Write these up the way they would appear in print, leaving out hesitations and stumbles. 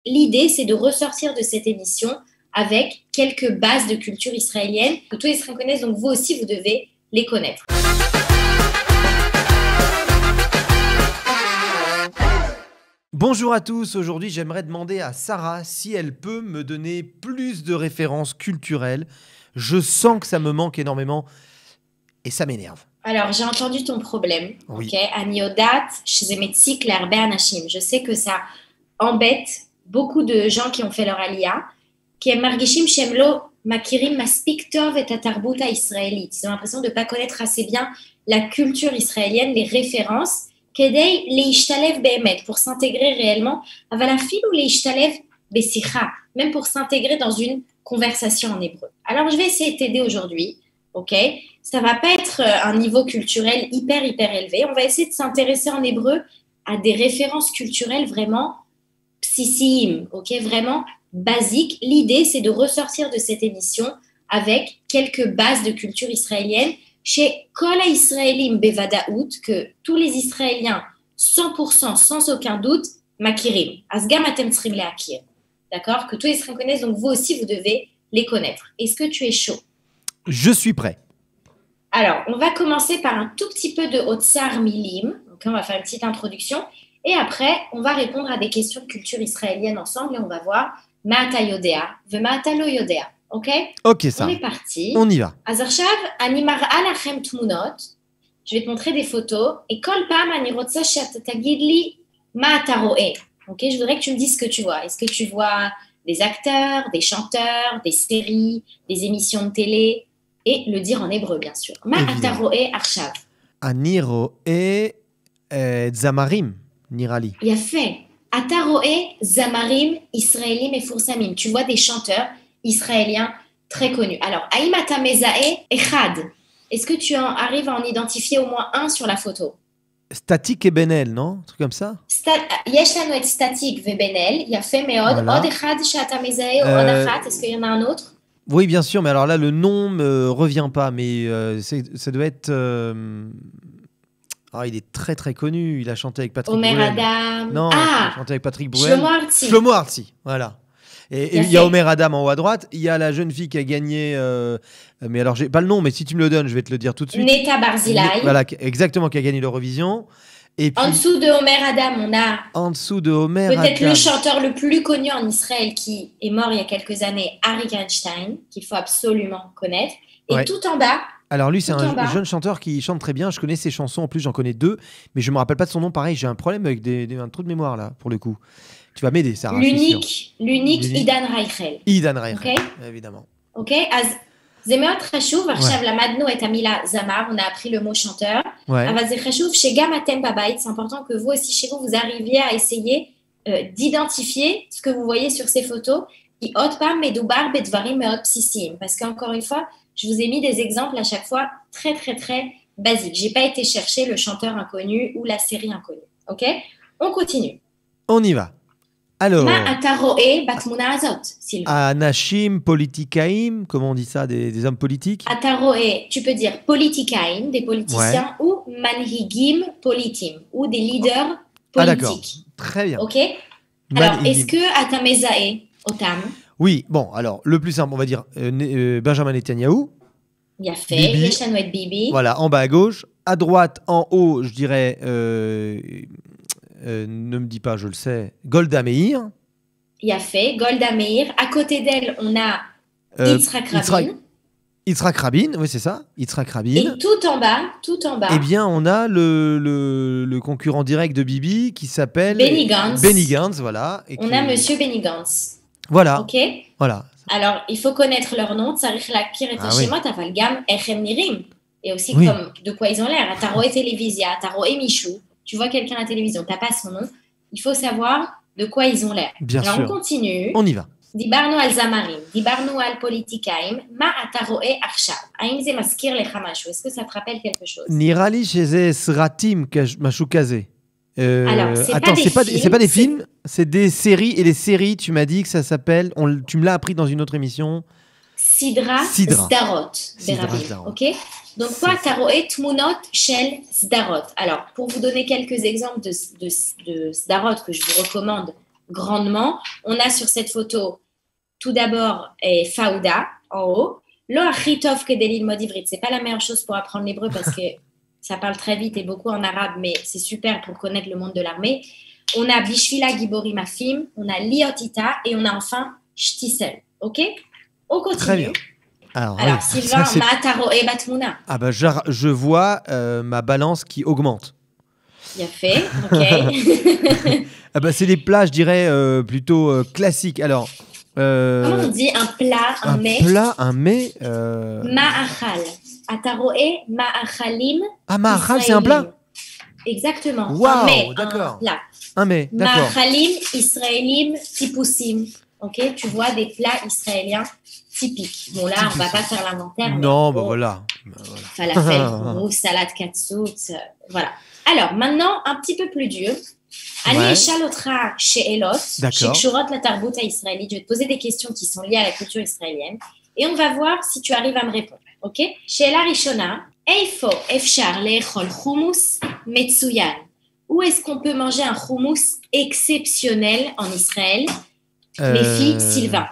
L'idée, c'est de ressortir de cette émission avec quelques bases de culture israélienne que tous les Israéliens connaissent, donc vous aussi, vous devez les connaître. Bonjour à tous, aujourd'hui j'aimerais demander à Sarah si elle peut me donner plus de références culturelles. Je sens que ça me manque énormément et ça m'énerve. Alors, j'ai entendu ton problème, Oui. ok? Ani yodat, שזה מציק להרבה אנשים. Je sais que ça embête beaucoup de gens qui ont fait leur aliyah, כי הם מרגישים שהם לא מכירים מספיק טוב את התרבות הישראלית. Ils ont l'impression de ne pas connaître assez bien la culture israélienne, les références, כדי להשתלב באמת, pour s'intégrer réellement, אבל אפילו להשתלב בשיחה, même pour s'intégrer dans une conversation en hébreu. Alors, je vais essayer de t'aider aujourd'hui, ok? Ça va pas être un niveau culturel hyper élevé. On va essayer de s'intéresser en hébreu à des références culturelles vraiment psissim, ok, vraiment basiques. L'idée, c'est de ressortir de cette émission avec quelques bases de culture israélienne chez Kol HaYisraelim Bevadaout, que tous les Israéliens, 100%, sans aucun doute, makirim. Asgam atem tzrim leakir. D'accord? Que tous les Israéliens connaissent, donc vous aussi, vous devez les connaître. Est-ce que tu es chaud? Je suis prêt. Alors, on va commencer par un tout petit peu de Otsar Milim. Donc, on va faire une petite introduction. Et après, on va répondre à des questions de culture israélienne ensemble et on va voir Ma'ata Yodea, Ve'ma'ata lo Yodea. Ok? Ok, ça. On est parti. On y va. אז עכשיו, אני מראה לכם תמונות. Je vais te montrer des photos. Et כל פעם אני רוצה שאתה תגיד לי מה אתה רואה. Ok? Je voudrais que tu me dises ce que tu vois. Est-ce que tu vois des acteurs, des chanteurs, des séries, des émissions de télé? Et le dire en hébreu, bien sûr. מה אתה רואה עכשיו? אני רואה זמרים, נראה לי. יפה. אתה רואה זמרים ישראלים מפורסמים. Tu vois des chanteurs israéliens très connus. Alors, האם אתה מזהה אחד? Est-ce que tu arrives à en identifier au moins un sur la photo? Statique et Benel, non? Un truc comme ça? יש לנו את סטטיק ובן-אל, יפה מאוד. Voilà. עוד אחד שאתה מזהה או עוד אחת? Est-ce qu'il y en a un autre? Oui, bien sûr, mais alors là, le nom me revient pas, mais ça doit être... il est très très connu, il a chanté avec Patrick Omer Bruel. Adam. Non, il a chanté avec Patrick Bruel. Shlomo Artzi. Shlomo Artzi, voilà. Et il y a Omer Adam en haut à droite, il y a la jeune fille qui a gagné, mais alors j'ai pas le nom, mais si tu me le donnes, je vais te le dire tout de suite. Neta Barzilai. Voilà, exactement, qui a gagné l'Eurovision. Et puis, En dessous de Omer Adam, on a en dessous de Omer Adam. peut-être le chanteur le plus connu en Israël qui est mort il y a quelques années, Arik Einstein, qu'il faut absolument connaître. Et Ouais. tout en bas, Alors lui, c'est tout en bas. un jeune chanteur qui chante très bien. Je connais ses chansons, en plus j'en connais deux, mais je me rappelle pas de son nom. Pareil, j'ai un problème avec un trou de mémoire là, pour le coup. Tu vas m'aider, Sarah. je suis sûr. l'unique Idan Reichel. Idan Reichel, Ok. évidemment. Ok? אז זה מאוד חשוב, עכשיו למדנו את המילה זמר, on a appris le mot chanteur, Ouais. אבל זה חשוב שגם אתם בבית, c'est important que vous aussi chez vous, vous arriviez à essayer d'identifier ce que vous voyez sur ces photos, כי עוד פעם מדובר בדברים מאוד בסיסיים, parce qu'encore une fois, je vous ai mis des exemples à chaque fois très très très basiques. J'ai pas été chercher le chanteur inconnu ou la série inconnue. Ok? On continue. On y va. Alors, מה אתה רואה בתמונה הזאת, סילבה? Anashim Politikaim, comment on dit ça, des hommes politiques? אתה רואה, tu peux dire politikaim, des politiciens, ou manhigim politim, ou des leaders Ah d'accord, politiques. très bien. Ok? Alors, Manhigim. est-ce que אתה מזהה אותם? Oui, bon, alors, le plus simple, on va dire Benjamin Netanyahou. יפה, ביבי. יש לנו את ביבי. Voilà, en bas à gauche. À droite, en haut, je dirais, ne me dis pas, je le sais, Golda Meir. יפה, גולדה מאיר. À côté d'elle, on a Yitzhak Rabin. Yitzhak Rabin, oui, c'est ça, Yitzhak Rabin. Et tout en bas, Eh bien, on a le concurrent direct de Bibi qui s'appelle Benny Gantz. Benny Gantz, voilà. Et on qui- a Monsieur Benny Gantz. Voilà, Ok? voilà. Alors, il faut connaître leur nom, צריך להכיר את Ah השמות, אבל גם איך הם נראים. Et aussi Oui. comme de quoi ils ont l'air. אתה רואה טלוויזיה, אתה רואה מישהו, tu vois quelqu'un à la télévision, t'as pas son nom, il faut savoir de quoi ils ont l'air. Bien Alors, sûr. on continue. On y va. דיברנו על זמרים, דיברנו על פוליטיקאים, מה אתה רואה עכשיו? האם זה מזכיר לך משהו? Est-ce que ça te rappelle quelque chose? Nira li chez Sratim Mashukaze. Alors, c'est attends, pas des c'est pas des films, films, c'est des séries. Et les séries, tu m'as dit que ça s'appelle, tu me l'as appris dans une autre émission. סדרה סדרה. סדרות סדרה, ברבים, סדרות. ok? Donc פה אתה רואה תמונות של סדרות. Alors, pour vous donner quelques exemples de סדרות que je vous recommande grandement. On a sur cette photo, tout d'abord, Fauda, en haut. Lo achitov kedelil modivrit. C'est pas la meilleure chose pour apprendre l'hébreu parce que ça parle très vite et beaucoup en arabe, mais c'est super pour connaître le monde de l'armée. On a Bishvila Giborim Afim, on a Liotita et on a enfin Shtisel. Ok? On continue. Très bien. Alors Sylvain, Ma'ataro et Batmouna. Ah bah je vois ma balance qui augmente. Bien fait, ok. Ah bah c'est des plats, je dirais, plutôt classiques. Alors, comment on dit un plat, un mets? Un plat, un mets. Ma'achal. Ataroe Ma'achalim. Ah, ma'achal, c'est un plat? Exactement. Waouh, un mets, d'accord. Un plat. Un mets, d'accord. Ma'achalim Israélim Tipoussim. Ok, tu vois des plats israéliens typiques. Bon, là, on va pas faire l'inventaire. Non, bah voilà. Falafel, hummus, salade katsout, voilà. Alors, maintenant, un petit peu plus dur. Ani Shalotra She'elot, Shekshurot la Tarbuta israélite. Je vais te poser des questions qui sont liées à la culture israélienne et on va voir si tu arrives à me répondre. Ok? She'ela Rishona, Eifo Efshar Le'echol Hummus Metsuyan. Où est-ce qu'on peut manger un hummus exceptionnel en Israël? Mes filles, Sylvain.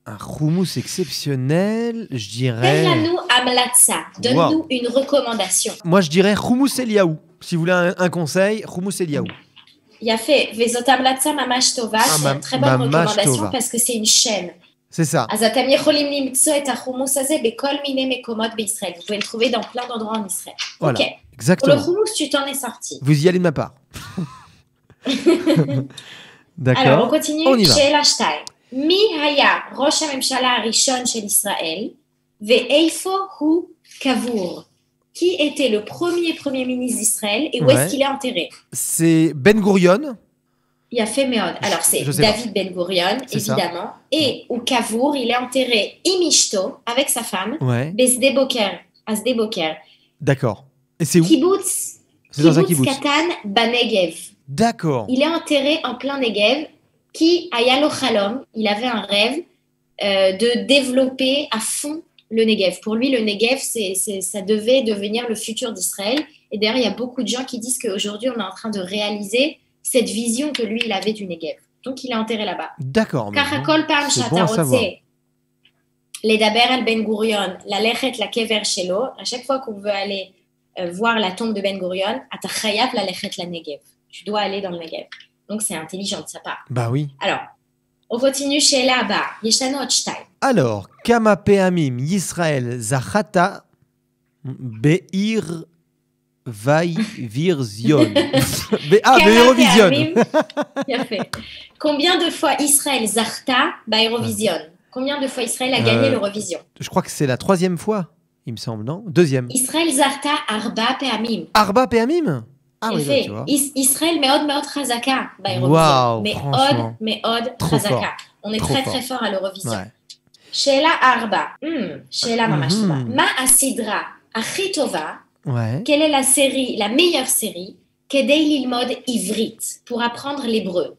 Un hummus exceptionnel, je dirais. Donne-nous amlatsa. Donne-nous une recommandation. Moi, je dirais hummus Eliaou. Si vous voulez un conseil, hummus Eliaou. Il a fait Vezot amlatsa mamash tova. C'est une très bonne recommandation parce que c'est une chaîne. C'est ça. Vous pouvez le trouver dans plein d'endroits en Israël. Voilà, ok. Exactement. Pour le hummus, tu t'en es sorti. Vous y allez de ma part. D'accord. Alors, on continue. On y va. She'ela shtay. Mi haya rosh hamemshala harishon shel Israël ve'eifo hu kavur. Qui était le premier ministre d'Israël et où est-ce qu'il est enterré? C'est Ben Gurion. Il a fait Méod. Alors, c'est David Ben Gurion, évidemment. Et au Kavour, il est enterré Imishto, avec sa femme, Besde Boker, à Sde Boker. D'accord. Et c'est où? Kibbutz Katan Banegev. D'accord. Il est enterré en plein Negev, qui, à Yalo Chalom, il avait un rêve de développer à fond le Negev. Pour lui, le Negev, ça devait devenir le futur d'Israël. Et d'ailleurs, il y a beaucoup de gens qui disent qu'aujourd'hui, on est en train de réaliser cette vision que lui, il avait du Negev. Donc, il est enterré là-bas. D'accord. Karakol Parm Shatarotse, les Daber al Ben Gurion, la Lechet la Kever Shelo. À chaque fois qu'on veut aller voir la tombe de Ben Gurion, Atachayav la Lechet la Negev. Tu dois aller dans le Negev. Donc, c'est intelligent de sa part. Bah oui. Alors, on continue chez là-bas. Yeshano Otshtai. Alors, Kama Peamim Yisrael Zachata Beir Vai Virzion. Eurovision. Bien fait. Combien de fois Israël Zarta Eurovision? Combien de fois Israël a gagné l'Eurovision? Je crois que c'est la 3e fois, il me semble, non? 2e. Israël Zarta Arba Peamim. Arba Peamim? Ah oui, fait. Tu vois. Israël Meod Chazaka Eurovision. Meod Chazaka. On est très fort à l'Eurovision. Ouais. Sheila Arba. Sheila Mamashova. Ma Asidra Achitova. Ouais. Quelle est la meilleure série Kedei Lilmod Ivrit pour apprendre l'hébreu?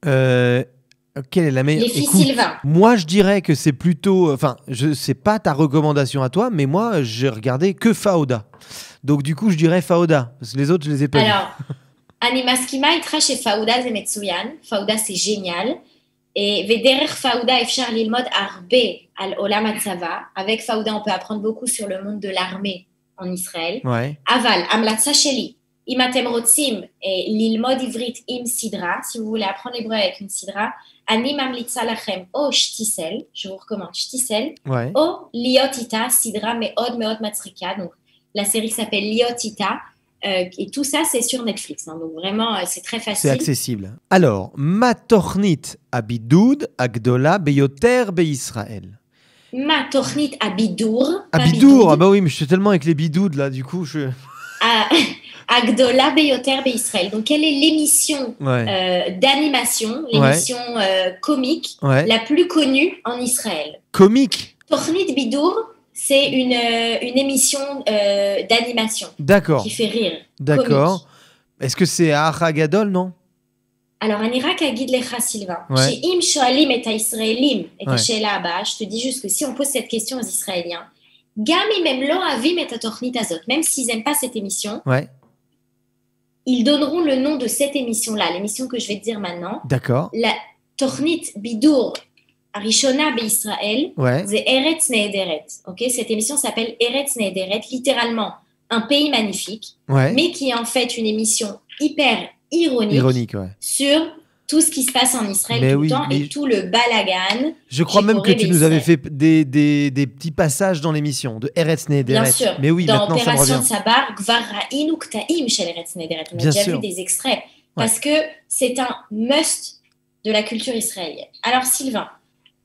Quelle est la meilleure? Les filles Sylvain. Moi, je dirais que c'est plutôt... Enfin, je sais pas ta recommandation à toi, mais moi, j'ai regardé que Fauda. Donc, du coup, je dirais Fauda. Parce que les autres, je les ai pas vus. Alors, Ani Maskima itra chez Fauda Zemetsuyan. Fauda, c'est génial. Et Vederer Fauda Efshar Lilmod Arbe al Olam Hatzava. Avec Fauda, on peut apprendre beaucoup sur le monde de l'armée en Israël. Ouais. Aval, Amlatsa Sheli. Imatem Rotzim et Lilmod Ivrit im Sidra. Si vous voulez apprendre l'hébreu avec une Sidra. Ani Mamlitza Lachem o Shtisel. Je vous recommande Shtisel. Ouais. O Liotita Sidra Meod Matsrika. Donc, la série s'appelle Liotita. Et tout ça, c'est sur Netflix. Hein, donc, vraiment, c'est très facile. C'est accessible. Alors, Ma Tornit Abidoud Agdola Beyoter Beisraël. Ma Tornit Abidour. Abidour, ah bah oui, mais je suis tellement avec les bidoudes là, du coup, je... Agdola Beyoter Beisraël. Donc, quelle est l'émission d'animation, l'émission comique la plus connue en Israël? Comique? Tornit Bidour, c'est une émission d'animation. D'accord. Qui fait rire. D'accord. Comique. Est-ce que c'est Acha Gadol, non? Alors, Anira Kagid Lecha Sylvain. Chez Im Shoalim et Israélim et Sheila Abba, je te dis juste que si on pose cette question aux Israéliens, Gam même lo avim et Tornit Azot, même s'ils n'aiment pas cette émission, ils donneront le nom de cette émission-là, l'émission que je vais te dire maintenant. D'accord. La Tornit Bidur Arishona Israël, Ouais. c'est Eretz Nehederet. Okay, cette émission s'appelle Eretz Nehederet, littéralement un pays magnifique, Ouais. mais qui est en fait une émission hyper ironique, ouais. sur tout ce qui se passe en Israël Mais tout oui, le temps mais et tout le balagan. Je crois même que tu nous avais fait des petits passages dans l'émission de Eretz Nehederet. Bien sûr. Mais oui, dans maintenant ça me Opération revient. Tsabar, Gvar Ra'inu K'ta'im chez Eretz Nehederet. On a Bien déjà sûr. vu des extraits. Parce que c'est un must de la culture israélienne. Alors Sylvain,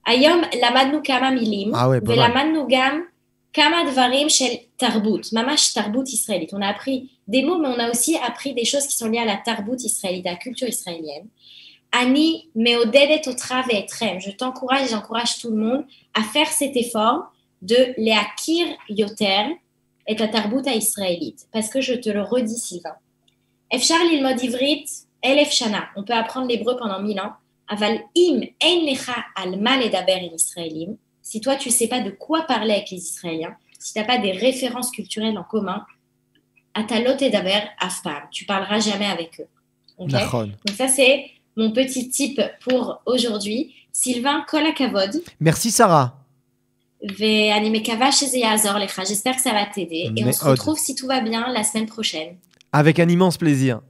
Ayom lamadnu kama milim, velamadnu gam kama dvarim shel tarbut, mamash tarbut israélite. On a appris des mots, mais on a aussi appris des choses qui sont liées à la tarbut israélite, à la culture israélienne. Ani meodedet otra ve'etrem. Je t'encourage, j'encourage tout le monde à faire cet effort de leakir yoter et la tarbut israélite. Parce que je te le redis, Sylvain. Efshar lilmod ivrit elef shana. On peut apprendre l'hébreu pendant 1000 ans. Aval im ein lecha al ma ledaber in israélim. Si toi, tu ne sais pas de quoi parler avec les Israéliens, si tu n'as pas des références culturelles en commun, atalot edaber afpam. Tu ne parleras jamais avec eux. Okay? Donc ça, c'est mon petit tip pour aujourd'hui. Sylvain, kol hakavod. Merci Sarah. Ve'ani mekava sheze ya'azor lecha. J'espère que ça va t'aider. Et on se retrouve, si tout va bien, la semaine prochaine. Avec un immense plaisir.